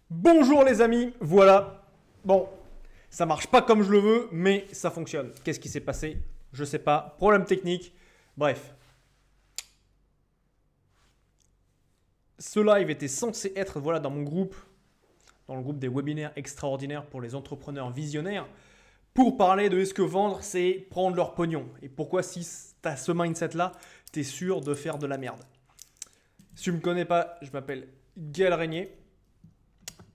Bonjour les amis, voilà. Bon, ça marche pas comme je le veux, mais ça fonctionne. Qu'est-ce qui s'est passé? Je sais pas. Problème technique. Bref, ce live était censé être voilà dans mon groupe, dans le groupe des webinaires extraordinaires pour les entrepreneurs visionnaires, pour parler de est-ce que vendre, c'est prendre leur pognon. Et pourquoi si tu as ce mindset-là, tu es sûr de faire de la merde. Si tu me connais pas, je m'appelle Gaël Régnier.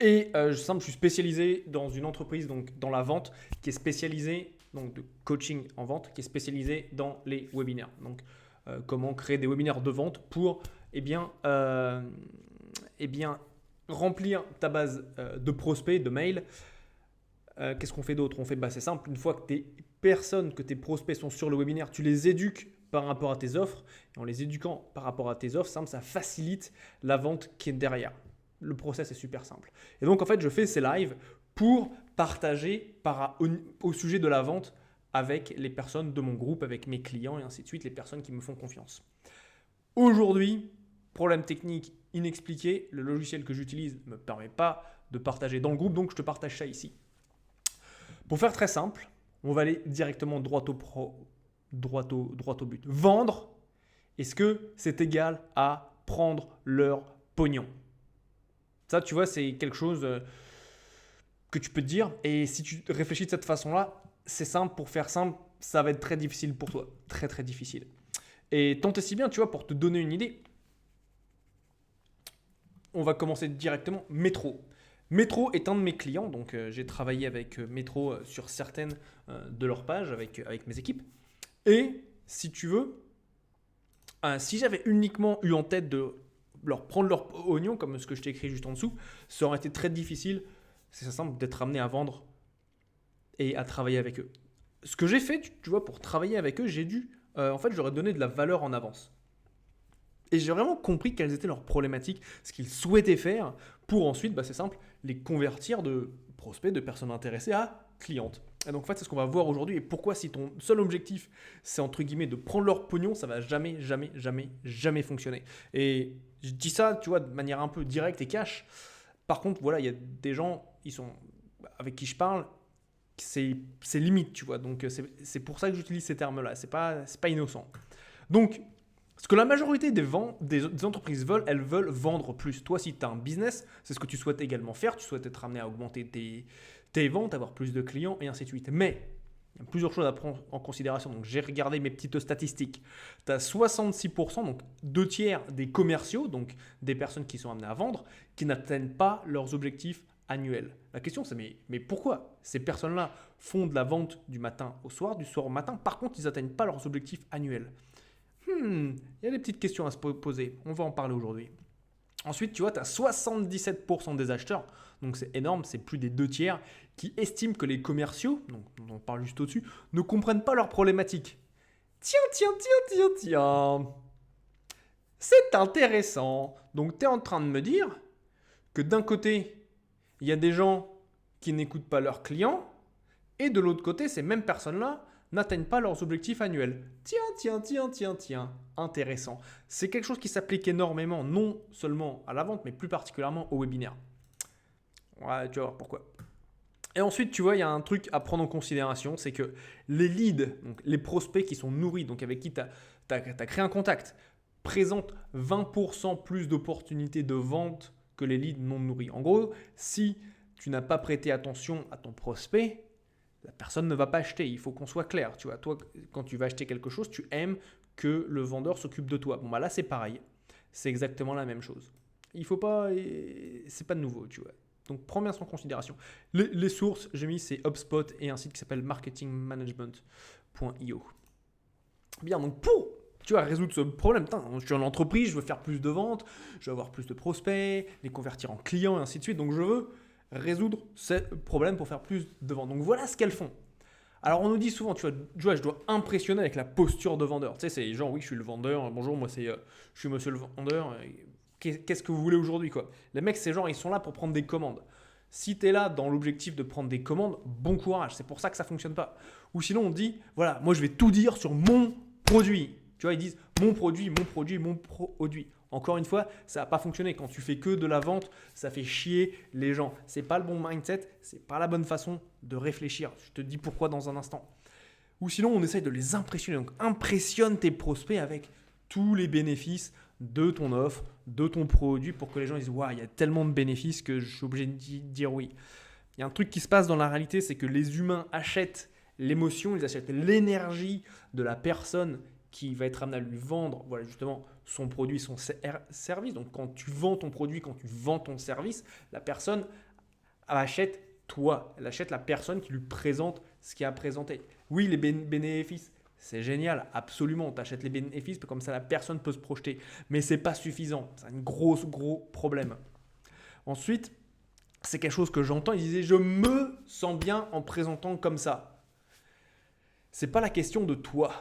Et je suis spécialisé dans une entreprise, donc dans la vente, qui est spécialisée, donc de coaching en vente, qui est spécialisée dans les webinaires. Donc, comment créer des webinaires de vente pour, remplir ta base de prospects, de mails. Qu'est-ce qu'on fait d'autre? On fait, c'est simple, une fois que tes personnes, que tes prospects sont sur le webinaire, tu les éduques par rapport à tes offres. Et en les éduquant par rapport à tes offres, ça facilite la vente qui est derrière. Le process est super simple. Et donc, en fait, je fais ces lives pour partager au sujet de la vente avec les personnes de mon groupe, avec mes clients et ainsi de suite, les personnes qui me font confiance. Aujourd'hui, problème technique inexpliqué, le logiciel que j'utilise ne me permet pas de partager dans le groupe, donc je te partage ça ici. Pour faire très simple, on va aller directement droit au but. Vendre, est-ce que c'est égal à prendre leur pognon? Ça, tu vois, c'est quelque chose que tu peux te dire. Et si tu réfléchis de cette façon-là, c'est simple. Pour faire simple, ça va être très difficile pour toi. Très, très difficile. Et tant et si bien, tu vois, pour te donner une idée, on va commencer directement. Métro. Métro est un de mes clients. Donc, j'ai travaillé avec Métro sur certaines de leurs pages avec mes équipes. Et si tu veux, si j'avais uniquement eu en tête de leur prendre leur oignon, comme ce que je t'ai écrit juste en dessous, ça aurait été très difficile, c'est simple, d'être amené à vendre et à travailler avec eux. Ce que j'ai fait, tu vois, pour travailler avec eux, en fait, j'aurais donné de la valeur en avance. Et j'ai vraiment compris quelles étaient leurs problématiques, ce qu'ils souhaitaient faire pour ensuite, c'est simple, les convertir de prospects, de personnes intéressées à clientes. Et donc en fait, c'est ce qu'on va voir aujourd'hui. Et pourquoi si ton seul objectif, c'est entre guillemets de prendre leur pognon, ça va jamais, jamais, jamais, jamais fonctionner. Et je dis ça, tu vois, de manière un peu directe et cash. Par contre, voilà, il y a des gens, avec qui je parle, c'est limite, tu vois. Donc c'est pour ça que j'utilise ces termes-là. C'est pas innocent. Donc, ce que la majorité des entreprises veulent, elles veulent vendre plus. Toi, si tu as un business, c'est ce que tu souhaites également faire. Tu souhaites être amené à augmenter tes ventes, avoir plus de clients et ainsi de suite. Mais il y a plusieurs choses à prendre en considération. Donc, j'ai regardé mes petites statistiques. Tu as 66%, donc 2/3 des commerciaux, donc des personnes qui sont amenées à vendre, qui n'atteignent pas leurs objectifs annuels. La question, c'est mais pourquoi ces personnes-là font de la vente du matin au soir, du soir au matin, par contre, ils n'atteignent pas leurs objectifs annuels? Il y a des petites questions à se poser. On va en parler aujourd'hui. Ensuite, tu vois, tu as 77% des acheteurs, donc c'est énorme, c'est plus des 2/3, qui estiment que les commerciaux, donc on parle juste au-dessus, ne comprennent pas leurs problématiques. Tiens. C'est intéressant. Donc, tu es en train de me dire que d'un côté, il y a des gens qui n'écoutent pas leurs clients, et de l'autre côté, ces mêmes personnes-là n'atteignent pas leurs objectifs annuels. Tiens. Intéressant. C'est quelque chose qui s'applique énormément, non seulement à la vente, mais plus particulièrement au webinaire. Ouais, tu vas voir pourquoi. Et ensuite, tu vois, il y a un truc à prendre en considération, c'est que les leads, donc les prospects qui sont nourris, donc avec qui tu as créé un contact, présentent 20% plus d'opportunités de vente que les leads non nourris. En gros, si tu n'as pas prêté attention à ton prospect, la personne ne va pas acheter. Il faut qu'on soit clair. Tu vois, toi, quand tu vas acheter quelque chose, tu aimes que le vendeur s'occupe de toi. Bon, là, c'est pareil. C'est exactement la même chose. Il faut pas, c'est pas de nouveau, tu vois. Donc, prends bien ça en considération. Les sources, j'ai mis, c'est HubSpot et un site qui s'appelle marketingmanagement.io. Bien, donc tu vas résoudre ce problème. Je suis en entreprise, je veux faire plus de ventes, je veux avoir plus de prospects, les convertir en clients et ainsi de suite. Donc, je veux résoudre ces problèmes pour faire plus de ventes. Donc, voilà ce qu'elles font. Alors, on nous dit souvent, tu vois, je dois impressionner avec la posture de vendeur. Tu sais, c'est genre, oui, je suis le vendeur. Bonjour, moi, je suis monsieur le vendeur. Qu'est-ce que vous voulez aujourd'hui, quoi? Les mecs, c'est genre, ils sont là pour prendre des commandes. Si tu es là dans l'objectif de prendre des commandes, bon courage. C'est pour ça que ça ne fonctionne pas. Ou sinon, on dit, voilà, moi, je vais tout dire sur mon produit. Tu vois, ils disent mon produit. Encore une fois, ça va pas fonctionner. Quand tu fais que de la vente, ça fait chier les gens. C'est pas le bon mindset, c'est pas la bonne façon de réfléchir. Je te dis pourquoi dans un instant. Ou sinon, on essaye de les impressionner. Donc, impressionne tes prospects avec tous les bénéfices de ton offre, de ton produit pour que les gens disent « Waouh, il y a tellement de bénéfices que je suis obligé de dire oui ». Il y a un truc qui se passe dans la réalité, c'est que les humains achètent l'émotion, ils achètent l'énergie de la personne qui va être amenée à lui vendre, voilà, justement, son produit, son service. Donc, quand tu vends ton produit, quand tu vends ton service, la personne achète toi. Elle achète la personne qui lui présente ce qu'il y a à présenter. Oui, les bénéfices, c'est génial, absolument. Tu achètes les bénéfices, comme ça la personne peut se projeter. Mais ce n'est pas suffisant. C'est un gros problème. Ensuite, c'est quelque chose que j'entends. Il disait « Je me sens bien en présentant comme ça ». Ce n'est pas la question de toi.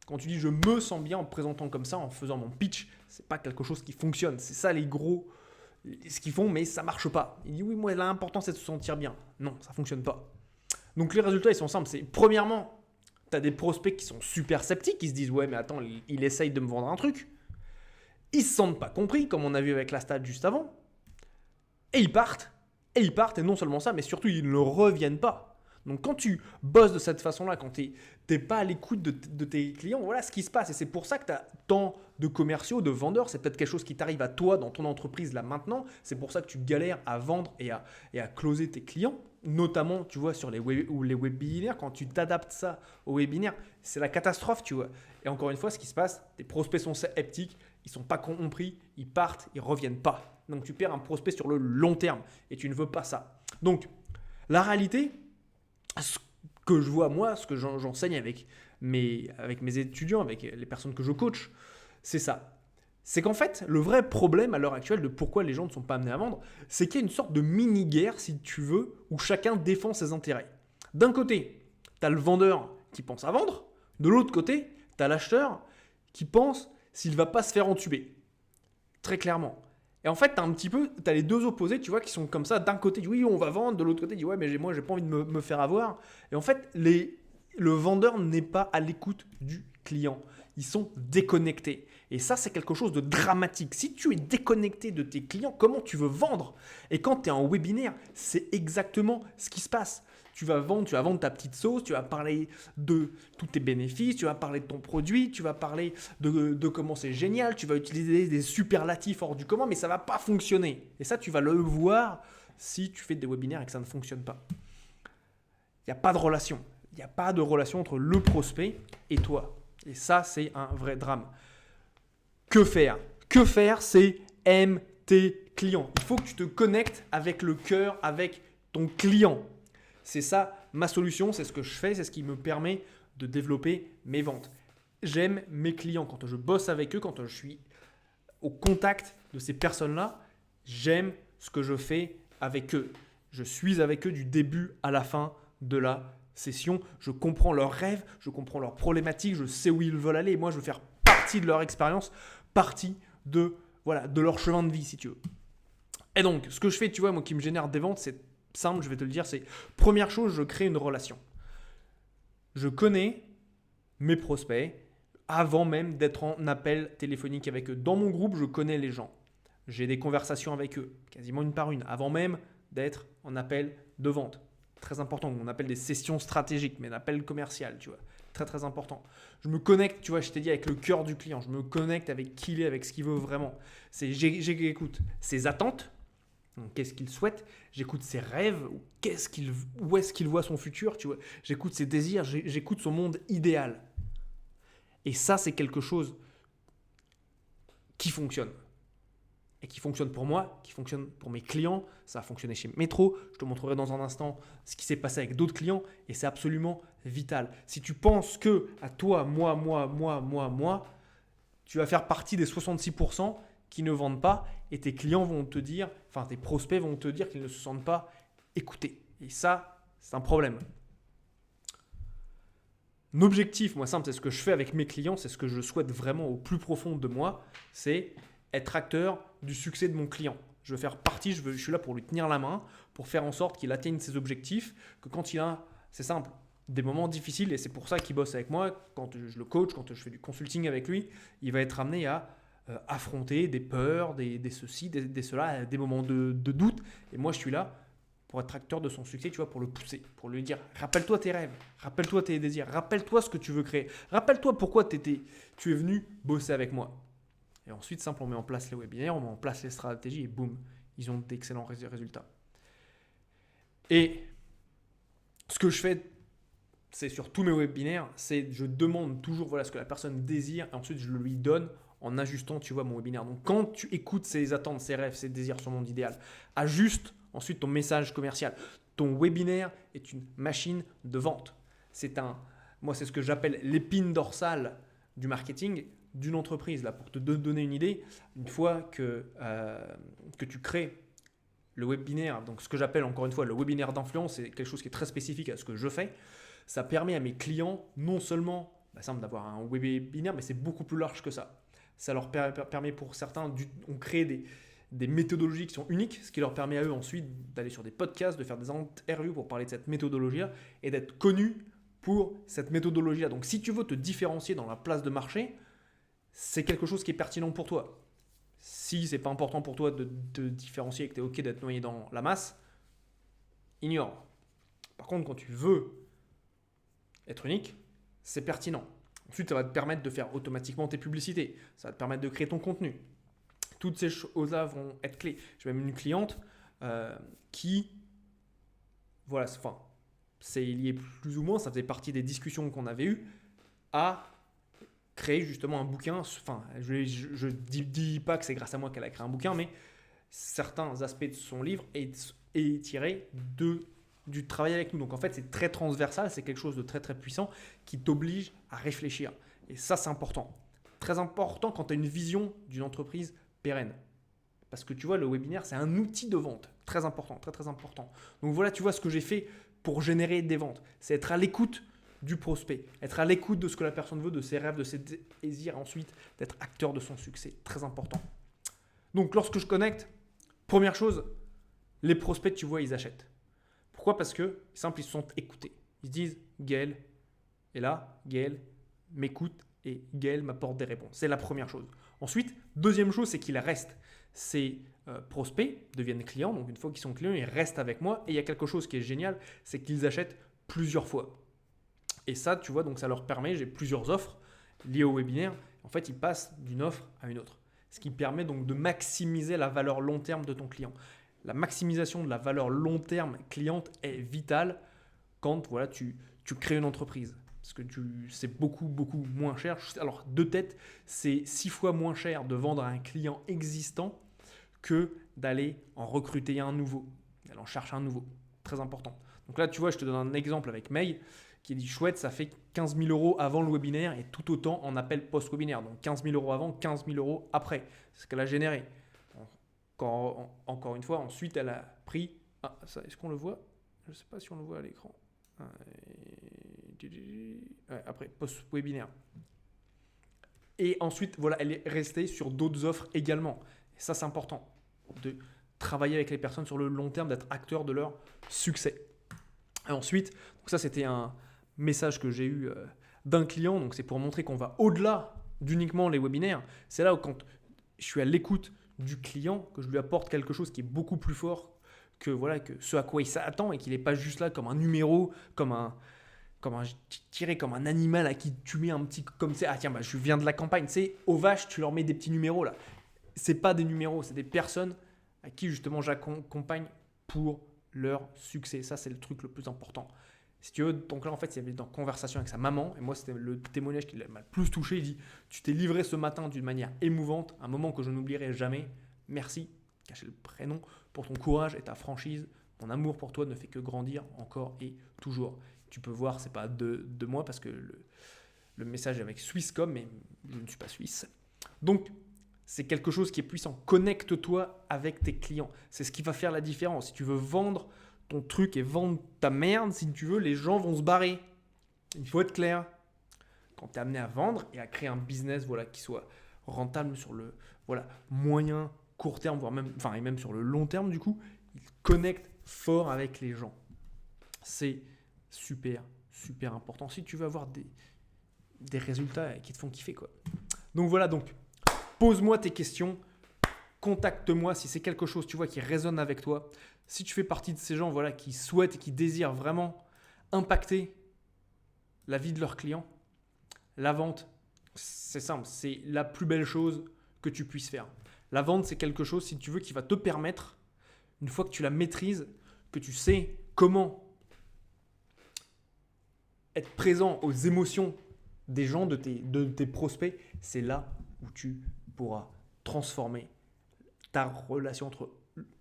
Quand tu dis « Je me sens bien en présentant comme ça, en faisant mon pitch », ce n'est pas quelque chose qui fonctionne. C'est ça les gros, ce qu'ils font, mais ça ne marche pas. Il dit « Oui, moi, l'important, c'est de se sentir bien ». Non, ça ne fonctionne pas. Donc, les résultats, ils sont simples. C'est premièrement, tu as des prospects qui sont super sceptiques, qui se disent « Ouais, mais attends, il essaye de me vendre un truc ». Ils ne se sentent pas compris, comme on a vu avec la stat juste avant. Et ils partent. Et non seulement ça, mais surtout, ils ne reviennent pas. Donc, quand tu bosses de cette façon-là, quand tu n'es pas à l'écoute de tes clients, voilà ce qui se passe. Et c'est pour ça que tu as tant de commerciaux, de vendeurs. C'est peut-être quelque chose qui t'arrive à toi dans ton entreprise là maintenant. C'est pour ça que tu galères à vendre et à closer tes clients. Notamment, tu vois, sur les webinaires, quand tu t'adaptes ça au webinaire, c'est la catastrophe, tu vois. Et encore une fois, ce qui se passe, tes prospects sont sceptiques, ils ne sont pas compris, ils partent, ils ne reviennent pas. Donc, tu perds un prospect sur le long terme et tu ne veux pas ça. Donc, la réalité, ce que je vois moi, ce que j'enseigne avec mes étudiants, avec les personnes que je coach, c'est ça. C'est qu'en fait, le vrai problème à l'heure actuelle de pourquoi les gens ne sont pas amenés à vendre, c'est qu'il y a une sorte de mini-guerre, si tu veux, où chacun défend ses intérêts. D'un côté, tu as le vendeur qui pense à vendre. De l'autre côté, tu as l'acheteur qui pense s'il ne va pas se faire entuber. Très clairement. Et en fait, tu as les deux opposés, tu vois, qui sont comme ça. D'un côté, oui, on va vendre. De l'autre côté, dit, ouais, mais moi, j'ai pas envie de me faire avoir. Et en fait, le vendeur n'est pas à l'écoute du client. Ils sont déconnectés. Et ça, c'est quelque chose de dramatique. Si tu es déconnecté de tes clients, comment tu veux vendre? Et quand tu es en webinaire, c'est exactement ce qui se passe. Tu vas vendre ta petite sauce, tu vas parler de tous tes bénéfices, tu vas parler de ton produit, tu vas parler de comment c'est génial, tu vas utiliser des superlatifs hors du commun, mais ça ne va pas fonctionner. Et ça, tu vas le voir si tu fais des webinaires et que ça ne fonctionne pas. Il n'y a pas de relation. Il n'y a pas de relation entre le prospect et toi. Et ça, c'est un vrai drame. Que faire? Que faire, c'est aimer tes clients. Il faut que tu te connectes avec le cœur, avec ton client. C'est ça ma solution, c'est ce que je fais, c'est ce qui me permet de développer mes ventes. J'aime mes clients quand je bosse avec eux, quand je suis au contact de ces personnes-là. J'aime ce que je fais avec eux. Je suis avec eux du début à la fin de la session. Je comprends leurs rêves, je comprends leurs problématiques, je sais où ils veulent aller. Et moi, je veux faire partie de leur expérience, partie de leur chemin de vie, si tu veux. Et donc, ce que je fais, tu vois, moi qui me génère des ventes, c'est simple, je vais te le dire, c'est première chose, je crée une relation. Je connais mes prospects avant même d'être en appel téléphonique avec eux. Dans mon groupe, je connais les gens. J'ai des conversations avec eux, quasiment une par une, avant même d'être en appel de vente. Très important, on appelle des sessions stratégiques, mais un appel commercial, tu vois. Très, très important. Je me connecte, tu vois, je t'ai dit, avec le cœur du client. Je me connecte avec qui il est, avec ce qu'il veut vraiment. J'écoute ses attentes. Donc, qu'est-ce qu'il souhaite? J'écoute ses rêves, où est-ce qu'il voit son futur, tu vois. J'écoute ses désirs, j'écoute son monde idéal. Et ça, c'est quelque chose qui fonctionne. Et qui fonctionne pour moi, qui fonctionne pour mes clients. Ça a fonctionné chez Metro. Je te montrerai dans un instant ce qui s'est passé avec d'autres clients. Et c'est absolument vital. Si tu penses que à toi, moi, tu vas faire partie des 66% qui ne vendent pas et tes clients vont te dire, enfin tes prospects vont te dire qu'ils ne se sentent pas écoutés. Et ça, c'est un problème. Mon objectif, moi simple, c'est ce que je fais avec mes clients, c'est ce que je souhaite vraiment au plus profond de moi, c'est être acteur du succès de mon client. Je veux faire partie, je suis là pour lui tenir la main, pour faire en sorte qu'il atteigne ses objectifs, que quand il a, c'est simple, des moments difficiles, et c'est pour ça qu'il bosse avec moi, quand je le coach, quand je fais du consulting avec lui, il va être amené à affronter des peurs, des ceci, des cela, des moments de doute. Et moi, je suis là pour être acteur de son succès, tu vois, pour le pousser, pour lui dire, rappelle-toi tes rêves, rappelle-toi tes désirs, rappelle-toi ce que tu veux créer, rappelle-toi pourquoi tu es venu bosser avec moi. Et ensuite, simple, on met en place les webinaires, on met en place les stratégies et boum, ils ont d'excellents résultats. Et ce que je fais, c'est sur tous mes webinaires, c'est je demande toujours ce que la personne désire et ensuite je le lui donne en ajustant, tu vois, mon webinaire. Donc quand tu écoutes ses attentes, ses rêves, ses désirs, son monde idéal, ajuste ensuite ton message commercial. Ton webinaire est une machine de vente. Moi, c'est ce que j'appelle l'épine dorsale du marketing d'une entreprise. Là, pour te donner une idée, une fois que tu crées le webinaire, donc ce que j'appelle encore une fois le webinaire d'influence, c'est quelque chose qui est très spécifique à ce que je fais. Ça permet à mes clients non seulement d'avoir un webinaire, mais c'est beaucoup plus large que ça. Ça leur permet pour certains, on crée des méthodologies qui sont uniques, ce qui leur permet à eux ensuite d'aller sur des podcasts, de faire des interviews pour parler de cette méthodologie-là et d'être connus pour cette méthodologie-là. Donc si tu veux te différencier dans la place de marché, c'est quelque chose qui est pertinent pour toi. Si c'est pas important pour toi de te différencier et que tu es OK d'être noyé dans la masse, ignore. Par contre, quand tu veux être unique, c'est pertinent. Ensuite, ça va te permettre de faire automatiquement tes publicités. Ça va te permettre de créer ton contenu. Toutes ces choses-là vont être clés. J'ai même une cliente qui, c'est lié plus ou moins, ça faisait partie des discussions qu'on avait eues, à créer justement un bouquin. Enfin, je ne dis pas que c'est grâce à moi qu'elle a créé un bouquin, mais certains aspects de son livre est tiré du travail avec nous. Donc en fait, c'est très transversal, c'est quelque chose de très très puissant qui t'oblige à réfléchir. Et ça, c'est important. Très important quand tu as une vision d'une entreprise pérenne. Parce que tu vois, le webinaire, c'est un outil de vente. Très important, très très important. Donc voilà, tu vois ce que j'ai fait pour générer des ventes. C'est être à l'écoute du prospect, être à l'écoute de ce que la personne veut, de ses rêves, de ses désirs, ensuite d'être acteur de son succès. Très important. Donc lorsque je connecte, première chose, les prospects, tu vois, ils achètent. Pourquoi ? Parce que, simple, ils se sont écoutés. Ils se disent, Gaël est là, Gaël m'écoute et Gaël m'apporte des réponses. C'est la première chose. Ensuite, deuxième chose, c'est qu'ils restent. Ces prospects deviennent clients. Donc, une fois qu'ils sont clients, ils restent avec moi. Et il y a quelque chose qui est génial, c'est qu'ils achètent plusieurs fois. Et ça, tu vois, donc ça leur permet, j'ai plusieurs offres liées au webinaire. En fait, ils passent d'une offre à une autre. Ce qui permet donc de maximiser la valeur long terme de ton client. La maximisation de la valeur long terme cliente est vitale quand tu crées une entreprise. Parce que c'est beaucoup, beaucoup moins cher. Alors, de tête, c'est 6 fois moins cher de vendre à un client existant que d'aller en recruter un nouveau, d'aller en chercher un nouveau. Très important. Donc là, tu vois, je te donne un exemple avec May qui dit chouette, ça fait 15 000 euros avant le webinaire et tout autant en appel post-webinaire. Donc 15 000 euros avant, 15 000 euros après. C'est ce qu'elle a généré. Encore une fois, ensuite, elle a pris... Ah, ça, est-ce qu'on le voit ? Je ne sais pas si on le voit à l'écran. Après, post-webinaire. Et ensuite, voilà, elle est restée sur d'autres offres également. Et ça, c'est important de travailler avec les personnes sur le long terme, d'être acteur de leur succès. Et ensuite, donc ça, c'était un message que j'ai eu d'un client. Donc, c'est pour montrer qu'on va au-delà d'uniquement les webinaires. C'est là où, quand je suis à l'écoute du client, que je lui apporte quelque chose qui est beaucoup plus fort que ce à quoi il s'attend et qu'il n'est pas juste là comme un numéro, comme un animal à qui tu mets un petit comme c'est je viens de la campagne, aux vaches tu leur mets des petits numéros là. C'est pas des numéros, c'est des personnes à qui justement j'accompagne pour leur succès. Ça, c'est le truc le plus important. Si tu veux, donc là en fait, il y avait une conversation avec sa maman et moi c'était le témoignage qui m'a le plus touché. Il dit, tu t'es livré ce matin d'une manière émouvante, un moment que je n'oublierai jamais. Merci, cacher le prénom, pour ton courage et ta franchise. Mon amour pour toi ne fait que grandir encore et toujours. Tu peux voir, c'est pas de moi parce que le message est avec Swisscom, mais je ne suis pas suisse. Donc, c'est quelque chose qui est puissant. Connecte-toi avec tes clients. C'est ce qui va faire la différence. Si tu veux vendre ton truc et vendre ta merde, si tu veux, les gens vont se barrer. Il faut être clair. Quand tu es amené à vendre et à créer un business qui soit rentable sur le moyen, court terme, et même sur le long terme, du coup, il connecte fort avec les gens. C'est super, super important si tu veux avoir des résultats qui te font kiffer, quoi. Donc voilà, Pose-moi tes questions. Contacte-moi si c'est quelque chose, tu vois, qui résonne avec toi. Si tu fais partie de ces gens, voilà, qui souhaitent et qui désirent vraiment impacter la vie de leurs clients, la vente, c'est simple, c'est la plus belle chose que tu puisses faire. La vente, c'est quelque chose, si tu veux, qui va te permettre, une fois que tu la maîtrises, que tu sais comment être présent aux émotions des gens, de tes prospects, c'est là où tu pourras transformer ta relation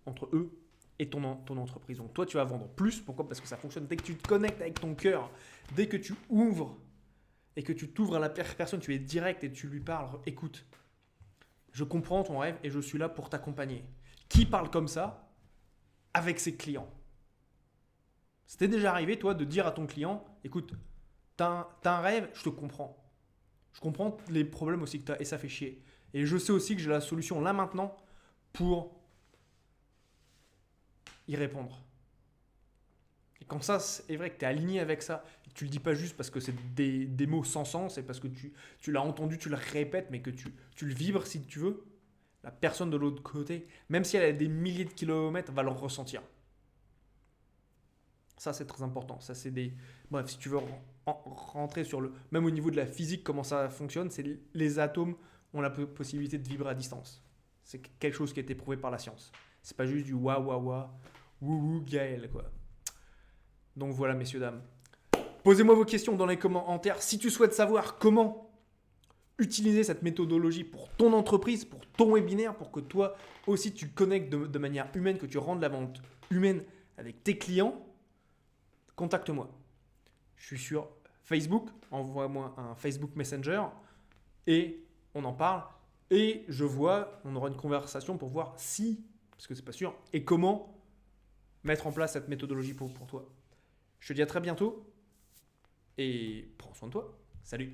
entre eux et ton entreprise. Donc toi, tu vas vendre plus. Pourquoi ? Parce que ça fonctionne dès que tu te connectes avec ton cœur, dès que tu ouvres et que tu t'ouvres à la personne, tu es direct et tu lui parles. Écoute, je comprends ton rêve et je suis là pour t'accompagner. Qui parle comme ça avec ses clients ? C'était déjà arrivé, toi, de dire à ton client, écoute, t'as un rêve, je te comprends. Je comprends les problèmes aussi que tu as et ça fait chier. Et je sais aussi que j'ai la solution là maintenant pour y répondre. Et quand ça, c'est vrai que tu es aligné avec ça, et que tu le dis pas juste parce que c'est des mots sans sens, et parce que tu l'as entendu, tu le répètes, mais que tu le vibres si tu veux, la personne de l'autre côté, même si elle a des milliers de kilomètres, va le ressentir. Ça, c'est très important. Ça, c'est des... Bref, si tu veux rentrer sur le... Même au niveau de la physique, comment ça fonctionne, c'est les atomes ont la possibilité de vibrer à distance. C'est quelque chose qui a été prouvé par la science. C'est pas juste du wa wa wa, wou wou Gaël, quoi. Donc voilà, messieurs, dames. Posez-moi vos questions dans les commentaires. Si tu souhaites savoir comment utiliser cette méthodologie pour ton entreprise, pour ton webinaire, pour que toi aussi tu connectes de manière humaine, que tu rendes la vente humaine avec tes clients, contacte-moi. Je suis sur Facebook, envoie-moi un Facebook Messenger et on en parle. Et on aura une conversation pour voir si, parce que c'est pas sûr, et comment mettre en place cette méthodologie pour toi. Je te dis à très bientôt et prends soin de toi. Salut!